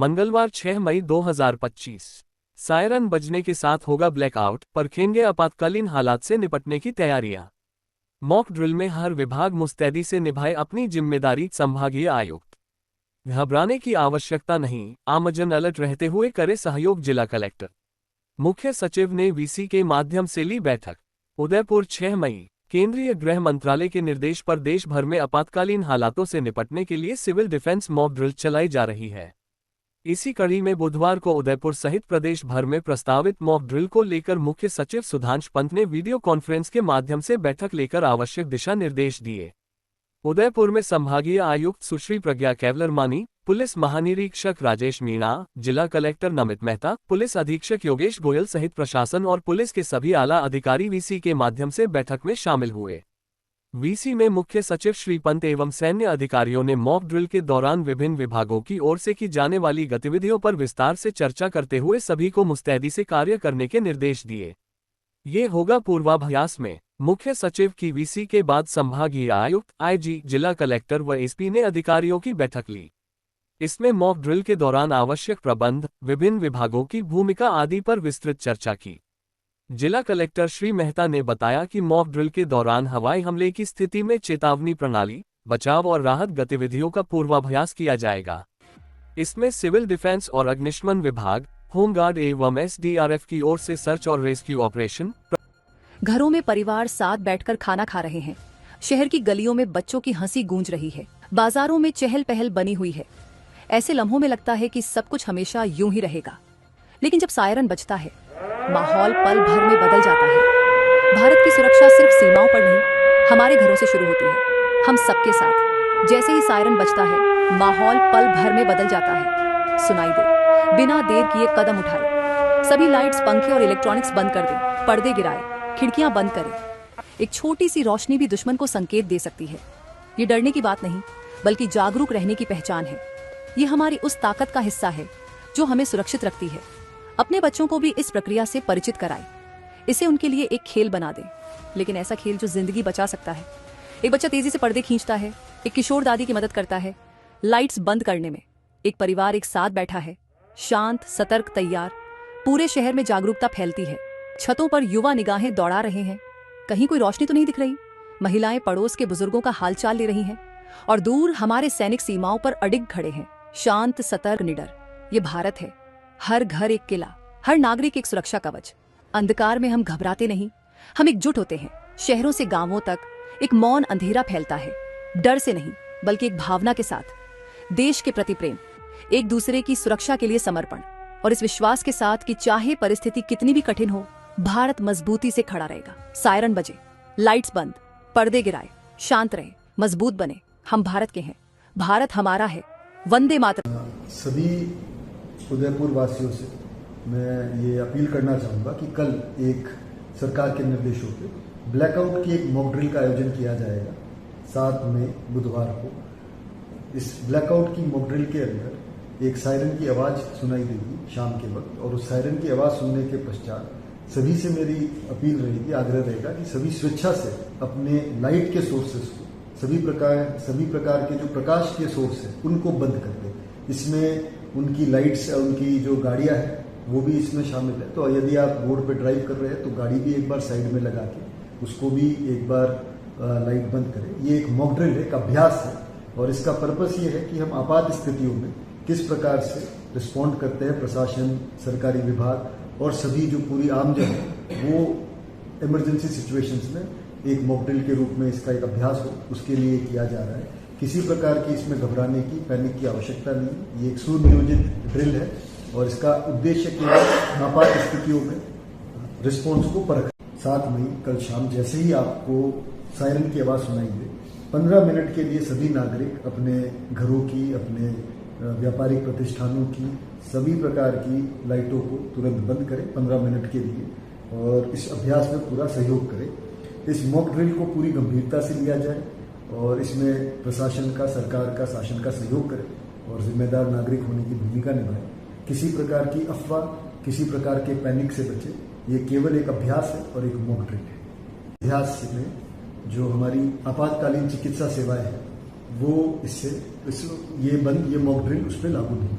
मंगलवार 6 मई 2025। सायरन बजने के साथ होगा ब्लैकआउट, परखेंगे आपातकालीन हालात से निपटने की तैयारियां। मॉक ड्रिल में हर विभाग मुस्तैदी से निभाए अपनी जिम्मेदारी, संभागीय आयुक्त। घबराने की आवश्यकता नहीं, आमजन अलर्ट रहते हुए करे सहयोग, जिला कलेक्टर। मुख्य सचिव ने वीसी के माध्यम से ली बैठक। उदयपुर 6 मई। केंद्रीय गृह मंत्रालय के निर्देश पर देश भर में आपातकालीन हालातों से निपटने के लिए सिविल डिफेंस मॉक ड्रिल चलाई जा रही है। इसी कड़ी में बुधवार को उदयपुर सहित प्रदेश भर में प्रस्तावित मॉक ड्रिल को लेकर मुख्य सचिव सुधांशु पंत ने वीडियो कॉन्फ्रेंस के माध्यम से बैठक लेकर आवश्यक दिशा निर्देश दिए। उदयपुर में संभागीय आयुक्त सुश्री प्रज्ञा केवलरमानी, पुलिस महानिरीक्षक राजेश मीणा, जिला कलेक्टर नमित मेहता, पुलिस अधीक्षक योगेश गोयल सहित प्रशासन और पुलिस के सभी आला अधिकारी वीसी के माध्यम से बैठक में शामिल हुए। वीसी में मुख्य सचिव श्री पंत एवं सैन्य अधिकारियों ने मॉक ड्रिल के दौरान विभिन्न विभागों की ओर से की जाने वाली गतिविधियों पर विस्तार से चर्चा करते हुए सभी को मुस्तैदी से कार्य करने के निर्देश दिए। ये होगा पूर्वाभ्यास में। मुख्य सचिव की वीसी के बाद संभागीय आयुक्त, आईजी, जिला कलेक्टर व एसपी ने अधिकारियों की बैठक ली। इसमें मॉक ड्रिल के दौरान आवश्यक प्रबंध, विभिन्न विभागों की भूमिका आदि पर विस्तृत चर्चा की। जिला कलेक्टर श्री मेहता ने बताया कि मॉक ड्रिल के दौरान हवाई हमले की स्थिति में चेतावनी प्रणाली, बचाव और राहत गतिविधियों का पूर्वाभ्यास किया जाएगा। इसमें सिविल डिफेंस और अग्निशमन विभाग, होमगार्ड एवं एसडीआरएफ की ओर से सर्च और रेस्क्यू ऑपरेशन। घरों में परिवार साथ बैठकर खाना खा रहे हैं। शहर की गलियों में बच्चों की हंसी गूंज रही है। बाजारों में चहल पहल बनी हुई है। ऐसे लम्हों में लगता है कि सब कुछ हमेशा यूं ही रहेगा, लेकिन जब सायरन बजता है, माहौल पल भर में बदल जाता है। भारत की सुरक्षा सिर्फ सीमाओं पर नहीं, हमारे घरों से शुरू होती है, हम सबके साथ। जैसे ही सायरन बजता है, माहौल पल भर में बदल जाता है। सुनाई दे, बिना देर किए कदम उठाए, सभी लाइट्स, पंखे और इलेक्ट्रॉनिक्स बंद कर दें, पर्दे गिराए, खिड़कियां बंद करें। एक छोटी सी रोशनी भी दुश्मन को संकेत दे सकती है। ये डरने की बात नहीं, बल्कि जागरूक रहने की पहचान है। ये हमारी उस ताकत का हिस्सा है जो हमें सुरक्षित रखती है। अपने बच्चों को भी इस प्रक्रिया से परिचित कराएं। इसे उनके लिए एक खेल बना दें, लेकिन ऐसा खेल जो जिंदगी बचा सकता है। एक बच्चा तेजी से पर्दे खींचता है, एक किशोर दादी की मदद करता है लाइट्स बंद करने में। एक परिवार एक साथ बैठा है, शांत, सतर्क, तैयार। पूरे शहर में जागरूकता फैलती है। छतों पर युवा निगाहें दौड़ा रहे हैं, कहीं कोई रोशनी तो नहीं दिख रही। महिलाएं पड़ोस के बुजुर्गों का हालचाल ले रही हैं, और दूर हमारे सैनिक सीमाओं पर अडिग खड़े हैं, शांत, सतर्क, निडर। ये भारत है। हर घर एक किला, हर नागरिक एक सुरक्षा कवच। अंधकार में हम घबराते नहीं, हम एकजुट होते हैं। शहरों से गांवों तक एक मौन अंधेरा फैलता है, डर से नहीं, बल्कि एक भावना के साथ। देश के प्रति प्रेम, एक दूसरे की सुरक्षा के लिए समर्पण, और इस विश्वास के साथ कि चाहे परिस्थिति कितनी भी कठिन हो, भारत मजबूती से खड़ा रहेगा। सायरन बजे, लाइट्स बंद, पर्दे गिराए, शांत रहे, मजबूत बने। हम भारत के हैं, भारत हमारा है। वंदे मातरम। सभी उदयपुर वासियों से मैं ये अपील करना चाहूँगा कि कल एक सरकार के निर्देशों पे ब्लैकआउट की एक मॉक ड्रिल का आयोजन किया जाएगा 7 मई बुधवार को। इस ब्लैकआउट की मॉक ड्रिल के अंदर एक सायरन की आवाज़ सुनाई देगी शाम के वक्त, और उस सायरन की आवाज़ सुनने के पश्चात सभी से मेरी अपील रहेगी, आग्रह रहेगा कि सभी स्वेच्छा से अपने लाइट के सोर्सेस को, सभी प्रकार के जो प्रकाश के सोर्स है उनको बंद कर दें। इसमें उनकी लाइट्स, उनकी जो गाड़ियां हैं वो भी इसमें शामिल है। तो यदि आप रोड पे ड्राइव कर रहे हैं तो गाड़ी भी एक बार साइड में लगा के उसको भी एक बार लाइट बंद करें। ये एक मॉक ड्रिल है, एक अभ्यास है, और इसका पर्पस ये है कि हम आपात स्थितियों में किस प्रकार से रिस्पॉन्ड करते हैं। प्रशासन, सरकारी विभाग और सभी जो पूरी आमजन है वो इमरजेंसी सिचुएशंस में एक मॉक ड्रिल के रूप में इसका एक अभ्यास हो, उसके लिए किया जा रहा है। किसी प्रकार की इसमें घबराने की, पैनिक की आवश्यकता नहीं। ये एक सुनियोजित ड्रिल है और इसका उद्देश्य केवल आपात स्थितियों में रिस्पॉन्स को परखना। 7 मई कल शाम जैसे ही आपको सायरन की आवाज़ सुनाई दे, 15 मिनट के लिए सभी नागरिक अपने घरों की, अपने व्यापारिक प्रतिष्ठानों की, सभी प्रकार की लाइटों को तुरंत बंद करें 15 मिनट के लिए, और इस अभ्यास में पूरा सहयोग करें। इस मॉक ड्रिल को पूरी गंभीरता से लिया जाए और इसमें प्रशासन का, सरकार का, शासन का सहयोग करें और जिम्मेदार नागरिक होने की भूमिका निभाएं। किसी प्रकार की अफवाह, किसी प्रकार के पैनिक से बचे। ये केवल एक अभ्यास है और एक मॉक ड्रिल है। अभ्यास में जो हमारी आपातकालीन चिकित्सा सेवाएं हैं वो ये मॉक ड्रिल उस पर लागू नहीं।